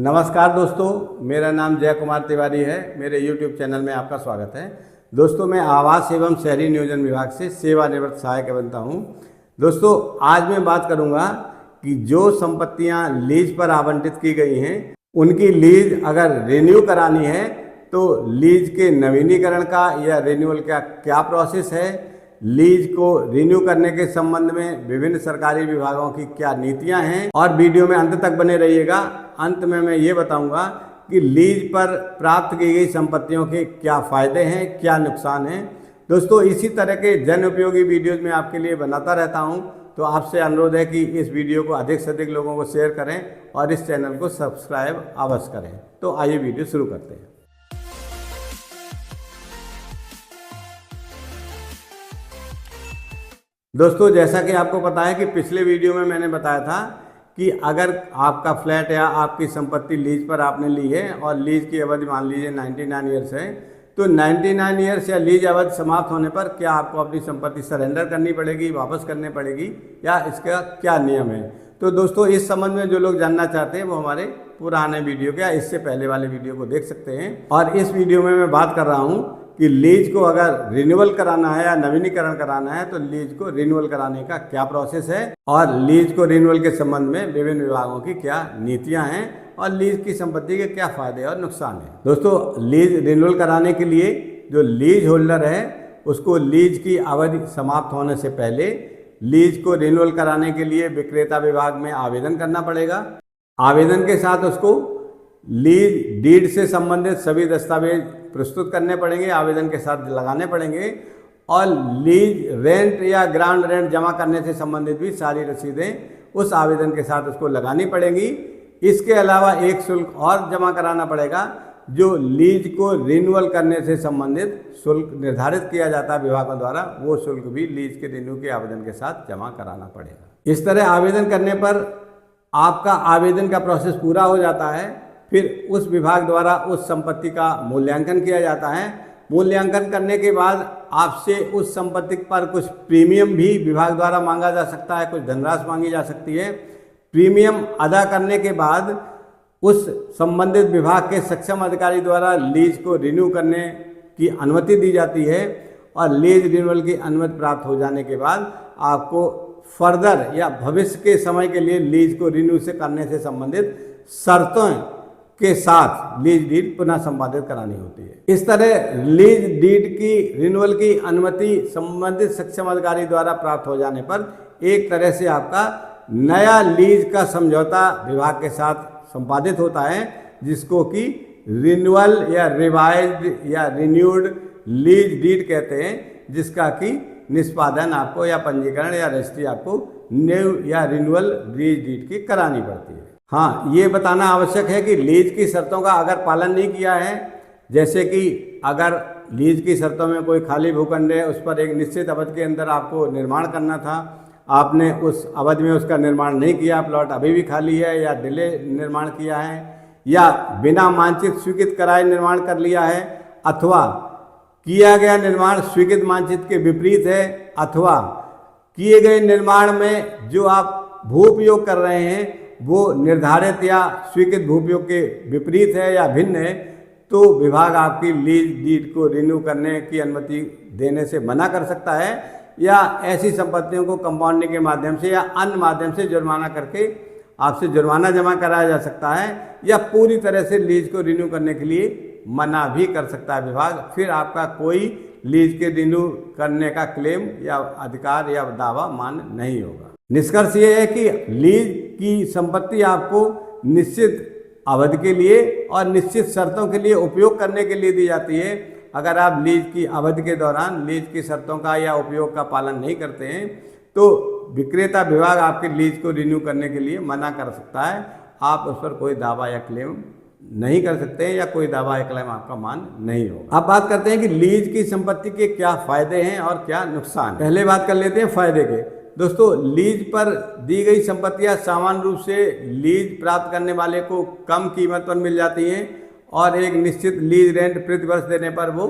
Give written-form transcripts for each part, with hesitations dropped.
नमस्कार दोस्तों, मेरा नाम जय कुमार तिवारी है। मेरे YouTube चैनल में आपका स्वागत है। दोस्तों, मैं आवास एवं शहरी नियोजन विभाग से सेवानिवृत्त सहायक बनता हूं। दोस्तों, आज मैं बात करूंगा कि जो संपत्तियां लीज पर आवंटित की गई हैं, उनकी लीज अगर रिन्यू करानी है तो लीज के नवीनीकरण का या रिन्यूअल का क्या प्रोसेस है, लीज को रिन्यू करने के संबंध में विभिन्न सरकारी विभागों की क्या नीतियां हैं, और वीडियो में अंत तक बने रहिएगा। अंत में मैं ये बताऊंगा कि लीज पर प्राप्त की गई संपत्तियों के क्या फायदे हैं, क्या नुकसान हैं। दोस्तों, इसी तरह के जन उपयोगी वीडियोज मैं आपके लिए बनाता रहता हूं, तो आपसे अनुरोध है कि इस वीडियो को अधिक से अधिक लोगों को शेयर करें और इस चैनल को सब्सक्राइब अवश्य करें। तो आइए वीडियो शुरू करते हैं। दोस्तों, जैसा कि आपको पता है कि पिछले वीडियो में मैंने बताया था कि अगर आपका फ्लैट या आपकी संपत्ति लीज पर आपने ली है और लीज की अवधि मान लीजिए 99 ईयर्स है, तो 99 ईयर्स या लीज अवधि समाप्त होने पर क्या आपको अपनी संपत्ति सरेंडर करनी पड़ेगी, वापस करनी पड़ेगी, या इसका क्या नियम है। तो दोस्तों, इस संबंध में जो लोग जानना चाहते हैं वो हमारे पुराने वीडियो के या इससे पहले वाले वीडियो को देख सकते हैं। और इस वीडियो में मैं बात कर रहा हूँ कि लीज को अगर रिन्यूअल कराना है या नवीनीकरण कराना है तो लीज को रिन्यूअल कराने का क्या प्रोसेस है, और लीज को रिन्यूअल के संबंध में विभिन्न विभागों की क्या नीतियां हैं, और लीज की संपत्ति के क्या फायदे और नुकसान हैं। दोस्तों, लीज रिन्यूअल कराने के लिए जो लीज होल्डर है उसको लीज की अवधि समाप्त होने से पहले लीज को रिन्यूअल कराने के लिए विक्रेता विभाग में आवेदन करना पड़ेगा। आवेदन के साथ उसको लीज डीड से संबंधित सभी दस्तावेज प्रस्तुत करने पड़ेंगे, आवेदन के साथ लगाने पड़ेंगे, और लीज रेंट या ग्राउंड रेंट जमा करने से संबंधित भी सारी रसीदें उस आवेदन के साथ उसको लगानी पड़ेंगी। इसके अलावा एक शुल्क और जमा कराना पड़ेगा, जो लीज को रिन्यूअल करने से संबंधित शुल्क निर्धारित किया जाता है विभागों द्वारा, वो शुल्क भी लीज के रिन्यू के आवेदन के साथ जमा कराना पड़ेगा। इस तरह आवेदन करने पर आपका आवेदन का प्रोसेस पूरा हो जाता है। फिर उस विभाग द्वारा उस संपत्ति का मूल्यांकन किया जाता है। मूल्यांकन करने के बाद आपसे उस संपत्ति पर कुछ प्रीमियम भी विभाग द्वारा मांगा जा सकता है, कुछ धनराशि मांगी जा सकती है। प्रीमियम अदा करने के बाद उस संबंधित विभाग के सक्षम अधिकारी द्वारा लीज को रिन्यू करने की अनुमति दी जाती है, और लीज रिन्यूअल की अनुमति प्राप्त हो जाने के बाद आपको फर्दर या भविष्य के समय के लिए लीज को रिन्यू से करने से संबंधित शर्तों के साथ लीज डीड पुनः संपादित करानी होती है। इस तरह लीज डीड की रिन्यूअल की अनुमति संबंधित सक्षम अधिकारी द्वारा प्राप्त हो जाने पर एक तरह से आपका नया लीज का समझौता विभाग के साथ संपादित होता है, जिसको कि रिन्यूअल या रिवाइज्ड या रिन्यूड लीज डीड कहते हैं, जिसका कि निष्पादन आपको या पंजीकरण या रजिस्ट्री आपको न्यू या रिन्यूअल लीज डीड की करानी पड़ती है। हाँ, ये बताना आवश्यक है कि लीज की शर्तों का अगर पालन नहीं किया है, जैसे कि अगर लीज की शर्तों में कोई खाली भूखंड है, उस पर एक निश्चित अवधि के अंदर आपको निर्माण करना था, आपने उस अवधि में उसका निर्माण नहीं किया, प्लॉट अभी भी खाली है या डिले निर्माण किया है, या बिना मानचित्र स्वीकृत कराए निर्माण कर लिया है, अथवा किया गया निर्माण स्वीकृत मानचित्र के विपरीत है, अथवा किए गए निर्माण में जो आप भू उपयोग कर रहे हैं वो निर्धारित या स्वीकृत भूपयोग के विपरीत है या भिन्न है, तो विभाग आपकी लीज डीड को रिन्यू करने की अनुमति देने से मना कर सकता है, या ऐसी संपत्तियों को कंपाउंडिंग के माध्यम से या अन्य माध्यम से जुर्माना करके आपसे जुर्माना जमा कराया जा सकता है, या पूरी तरह से लीज को रिन्यू करने के लिए मना भी कर सकता है विभाग। फिर आपका कोई लीज के रिन्यू करने का क्लेम या अधिकार या दावा मान्य नहीं होगा। निष्कर्ष ये है कि लीज की संपत्ति आपको निश्चित अवधि के लिए और निश्चित शर्तों के लिए उपयोग करने के लिए दी जाती है। अगर आप लीज की अवधि के दौरान लीज की शर्तों का या उपयोग का पालन नहीं करते हैं तो विक्रेता विभाग आपके लीज को रिन्यू करने के लिए मना कर सकता है। आप उस पर कोई दावा या क्लेम नहीं कर सकते हैं, या कोई दावा या क्लेम आपका मान्य नहीं होगा। अब बात करते हैं कि लीज की संपत्ति के क्या फायदे हैं और क्या नुकसान। पहले बात कर लेते हैं फायदे के। दोस्तों, लीज पर दी गई संपत्तियां सामान्य रूप से लीज प्राप्त करने वाले को कम कीमत पर मिल जाती हैं, और एक निश्चित लीज रेंट प्रति वर्ष देने पर वो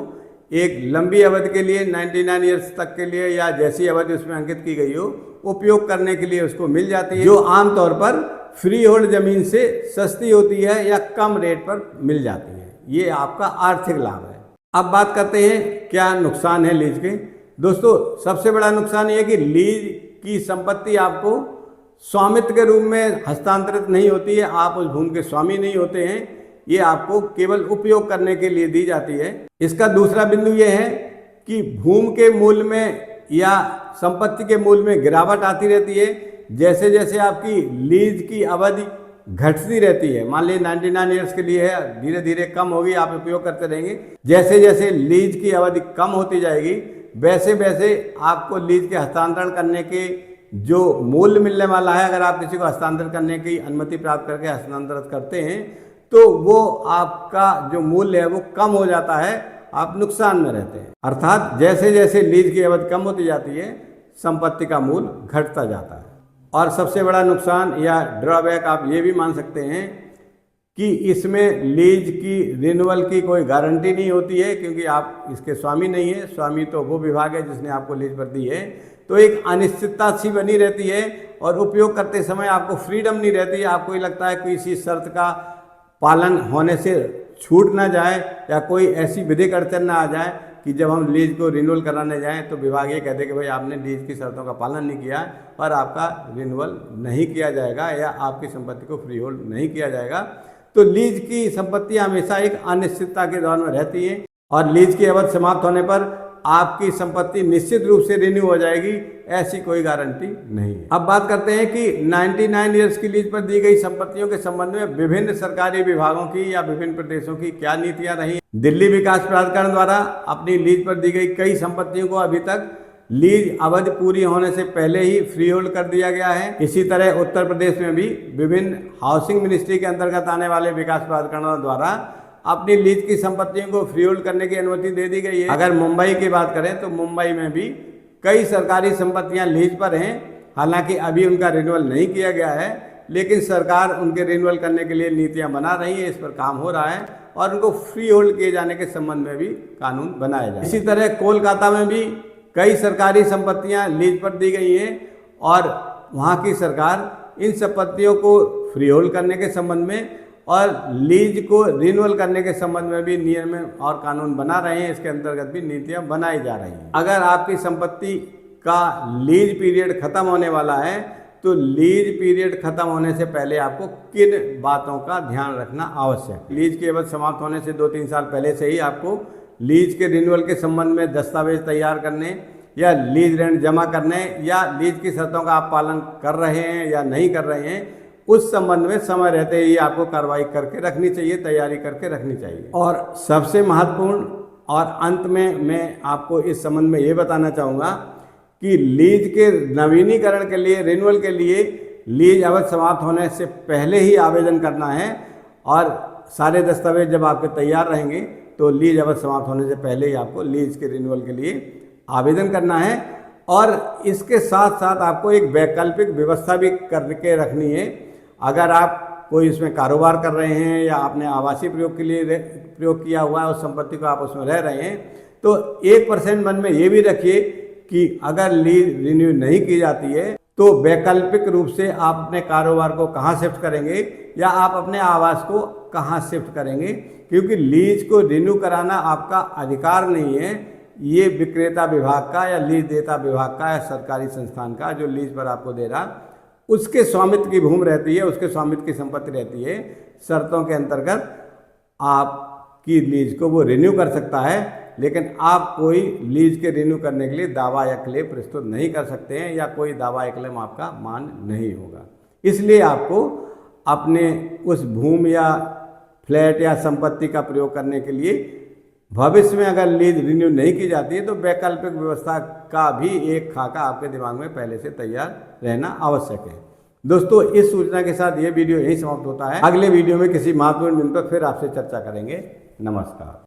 एक लंबी अवधि के लिए 99 ईयर्स तक के लिए या जैसी अवधि उसमें अंकित की गई हो उपयोग करने के लिए उसको मिल जाती है, जो आमतौर पर फ्री होल्ड ज़मीन से सस्ती होती है या कम रेट पर मिल जाती है। ये आपका आर्थिक लाभ है। अब बात करते हैं क्या नुकसान है लीज के। दोस्तों, सबसे बड़ा नुकसान ये है कि लीज की संपत्ति आपको स्वामित्व के रूप में हस्तांतरित नहीं होती है, आप उस भूमि के स्वामी नहीं होते हैं, ये आपको केवल उपयोग करने के लिए दी जाती है। इसका दूसरा बिंदु ये है कि भूमि के मूल्य में या संपत्ति के मूल्य में गिरावट आती रहती है जैसे जैसे आपकी लीज की अवधि घटती रहती है। मान लीजिए 99 ईयर्स के लिए है, धीरे धीरे कम होगी, आप उपयोग करते रहेंगे। जैसे जैसे लीज की अवधि कम होती जाएगी वैसे वैसे आपको लीज के हस्तांतरण करने के जो मूल्य मिलने वाला है, अगर आप किसी को हस्तांतरण करने की अनुमति प्राप्त करके हस्तांतरित करते हैं तो वो आपका जो मूल्य है वो कम हो जाता है, आप नुकसान में रहते हैं। अर्थात जैसे जैसे लीज की अवधि कम होती जाती है संपत्ति का मूल्य घटता जाता है। और सबसे बड़ा नुकसान या ड्रॉबैक आप ये भी मान सकते हैं कि इसमें लीज की रिन्यूअल की कोई गारंटी नहीं होती है, क्योंकि आप इसके स्वामी नहीं है। स्वामी तो वो विभाग है जिसने आपको लीज पर दी है। तो एक अनिश्चितता सी बनी रहती है और उपयोग करते समय आपको फ्रीडम नहीं रहती है। आपको ये लगता है कि किसी शर्त का पालन होने से छूट ना जाए या कोई ऐसी विधिक अड़चन ना आ जाए कि जब हम लीज को रिन्यूअल कराने जाएं तो विभाग ये कहते कि भाई आपने लीज की शर्तों का पालन नहीं किया और आपका रिन्यूअल नहीं किया जाएगा या आपकी संपत्ति को फ्री होल्ड नहीं किया जाएगा। तो लीज की संपत्ति हमेशा एक अनिश्चितता के दौर में रहती है और लीज की अवधि समाप्त होने पर आपकी संपत्ति निश्चित रूप से रिन्यू हो जाएगी, ऐसी कोई गारंटी नहीं है। अब बात करते हैं कि 99 ईयर्स की लीज पर दी गई संपत्तियों के संबंध में विभिन्न सरकारी विभागों की या विभिन्न प्रदेशों की क्या नीतियां रही। दिल्ली विकास प्राधिकरण द्वारा अपनी लीज पर दी गई कई संपत्तियों को अभी तक लीज अवधि पूरी होने से पहले ही फ्री होल्ड कर दिया गया है। इसी तरह उत्तर प्रदेश में भी विभिन्न हाउसिंग मिनिस्ट्री के अंतर्गत आने वाले विकास प्राधिकरणों द्वारा अपनी लीज की संपत्तियों को फ्री होल्ड करने की अनुमति दे दी गई है। अगर मुंबई की बात करें तो मुंबई में भी कई सरकारी संपत्तियां लीज पर हैं, हालांकि अभी उनका रिन्यूअल नहीं किया गया है, लेकिन सरकार उनके रिन्यूअल करने के लिए नीतियां बना रही है, इस पर काम हो रहा है और उनको फ्री होल्ड किए जाने के संबंध में भी कानून बनाया जाए। इसी तरह कोलकाता में भी कई सरकारी संपत्तियां लीज पर दी गई हैं और वहाँ की सरकार इन संपत्तियों को फ्री होल्ड करने के संबंध में और लीज को रिन्यूअल करने के संबंध में भी नियम और कानून बना रहे हैं। इसके अंतर्गत भी नीतियां बनाई जा रही हैं। अगर आपकी संपत्ति का लीज पीरियड खत्म होने वाला है तो लीज पीरियड खत्म होने से पहले आपको किन बातों का ध्यान रखना आवश्यक है। लीज की अवधि समाप्त होने से 2-3 साल पहले से ही आपको लीज के रिन्यूअल के संबंध में दस्तावेज तैयार करने या लीज रेंट जमा करने या लीज की शर्तों का आप पालन कर रहे हैं या नहीं कर रहे हैं, उस संबंध में समय रहते ही आपको कार्रवाई करके रखनी चाहिए, तैयारी करके रखनी चाहिए। और सबसे महत्वपूर्ण और अंत में मैं आपको इस संबंध में ये बताना चाहूँगा कि लीज के नवीनीकरण के लिए, रिन्यूअल के लिए लीज अवधि समाप्त होने से पहले ही आवेदन करना है और सारे दस्तावेज जब आपके तैयार रहेंगे तो लीज अवधि समाप्त होने से पहले ही आपको लीज के रिन्यूअल के लिए आवेदन करना है। और इसके साथ साथ आपको एक वैकल्पिक व्यवस्था भी करके रखनी है। अगर आप कोई इसमें कारोबार कर रहे हैं या आपने आवासीय प्रयोग के लिए प्रयोग किया हुआ है उस संपत्ति को आप उसमें रह रहे हैं, तो 1% मन में ये भी रखिए कि अगर लीज रिन्यू नहीं की जाती है तो वैकल्पिक रूप से आप अपने कारोबार को कहाँ शिफ्ट करेंगे या आप अपने आवास को कहाँ शिफ्ट करेंगे, क्योंकि लीज को रिन्यू कराना आपका अधिकार नहीं है। ये विक्रेता विभाग का या लीज देता विभाग का या सरकारी संस्थान का जो लीज पर आपको दे रहा उसके स्वामित्व की भूमि रहती है, उसके स्वामित्व की संपत्ति रहती है। शर्तों के अंतर्गत आपकी लीज को वो रिन्यू कर सकता है, लेकिन आप कोई लीज के रिन्यू करने के लिए दावा या क्लेम प्रस्तुत नहीं कर सकते हैं या कोई दावा या क्लेम आपका मान्य नहीं होगा। इसलिए आपको अपने उस भूमि या फ्लैट या संपत्ति का प्रयोग करने के लिए भविष्य में अगर लीज रिन्यू नहीं की जाती है तो वैकल्पिक व्यवस्था का भी एक खाका आपके दिमाग में पहले से तैयार रहना आवश्यक है। दोस्तों, इस सूचना के साथ ये वीडियो यहीं समाप्त होता है। अगले वीडियो में किसी महत्वपूर्ण बिंदु पर फिर आपसे चर्चा करेंगे। नमस्कार।